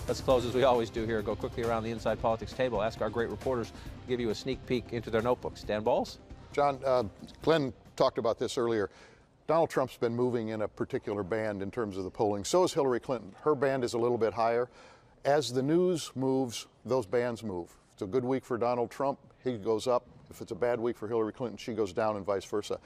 Let's close as we always do here. Go quickly around the Inside Politics table. Ask our great reporters to give you a sneak peek into their notebooks. Dan Balls? John, Glenn talked about this earlier. Donald Trump's been moving in a particular band in terms of the polling. So is Hillary Clinton. Her band is a little bit higher. As the news moves, those bands move. If it's a good week for Donald Trump, he goes up. If it's a bad week for Hillary Clinton, she goes down, and vice versa.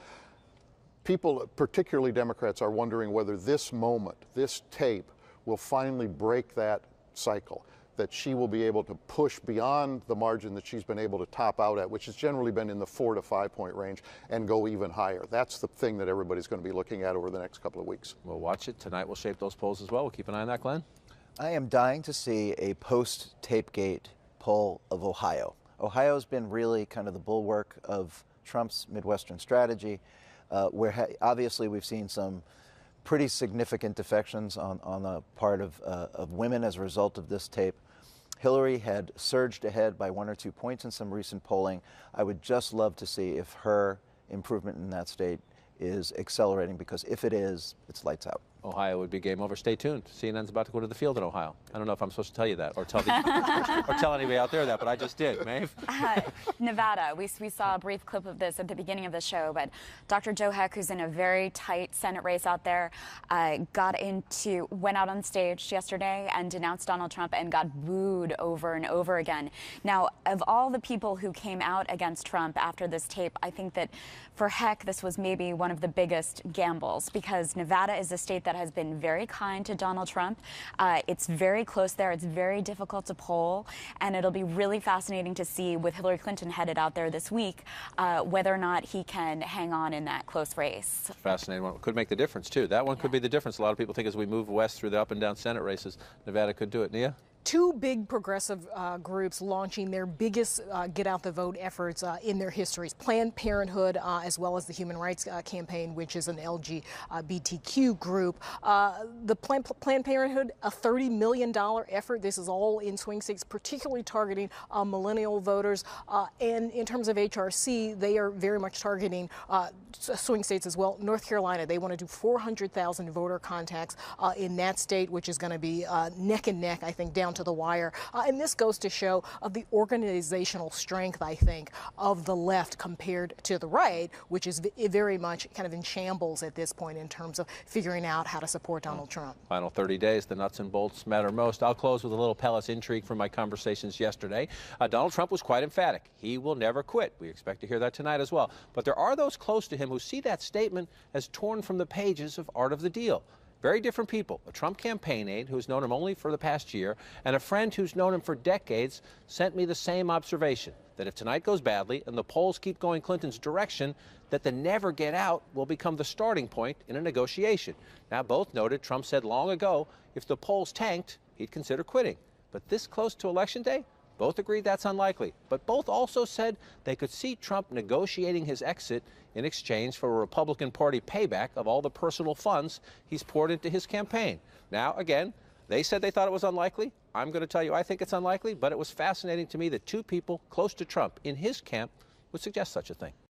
People, particularly Democrats, are wondering whether this moment, this tape, will finally break that cycle, that she will be able to push beyond the margin that she's been able to top out at, which has generally been in the 4 to 5 point range, and go even higher. That's the thing that everybody's going to be looking at over the next couple of weeks. We'll watch it. Tonight we'll shape those polls as well. We'll keep an eye on that, Glenn. I am dying to see a post-Tapegate poll of Ohio. Ohio's been really kind of the bulwark of Trump's Midwestern strategy, where obviously we've seen some pretty significant defections on the part of women as a result of this tape. Hillary had surged ahead by 1 or 2 points in some recent polling. I would just love to see if her improvement in that state is accelerating, because if it is, it's lights out. Ohio would be game over. Stay tuned. CNN's about to go to the field in Ohio. I don't know if I'm supposed to tell you that or tell or tell anybody out there that, but I just did. Maeve? Nevada. We saw a brief clip of this at the beginning of the show, but Dr. Joe Heck, who's in a very tight Senate race out there, went out on stage yesterday and denounced Donald Trump and got booed over and over again. Now, of all the people who came out against Trump after this tape, I think that for Heck, this was maybe one of the biggest gambles, because Nevada is a state that has been very kind to Donald Trump. It's very close there. It's very difficult to poll, and it'll be really fascinating to see, with Hillary Clinton headed out there this week, whether or not he can hang on in that close race. Fascinating one. Could make the difference, too. That one could be the difference. A lot of people think as we move west through the up and down Senate races, Nevada could do it. Nia? Two big progressive groups launching their biggest get out the vote efforts in their histories. Planned Parenthood, as well as the Human Rights Campaign, which is an LGBTQ group. The Planned Parenthood, a $30 million effort. This is all in swing states, particularly targeting millennial voters. And in terms of HRC, they are very much targeting swing states as well. North Carolina, they want to do 400,000 voter contacts in that state, which is going to be neck and neck, I think, down to the wire. And this goes to show of the organizational strength, I think, of the left compared to the right, which is very much kind of in shambles at this point in terms of figuring out how to support Donald Trump. Final 30 days, the nuts and bolts matter most. I'll close with a little Pellis intrigue from my conversations yesterday. Donald Trump was quite emphatic. He will never quit. We expect to hear that tonight as well. But there are those close to him who see that statement as torn from the pages of Art of the Deal. Very different people. A Trump campaign aide who's known him only for the past year, and a friend who's known him for decades, sent me the same observation, that if tonight goes badly and the polls keep going Clinton's direction, that the never get out will become the starting point in a negotiation. Now, both noted Trump said long ago if the polls tanked, he'd consider quitting. But this close to Election Day, both agreed that's unlikely, but both also said they could see Trump negotiating his exit in exchange for a Republican Party payback of all the personal funds he's poured into his campaign. Now, again, they said they thought it was unlikely. I'm going to tell you I think it's unlikely, but it was fascinating to me that two people close to Trump in his camp would suggest such a thing.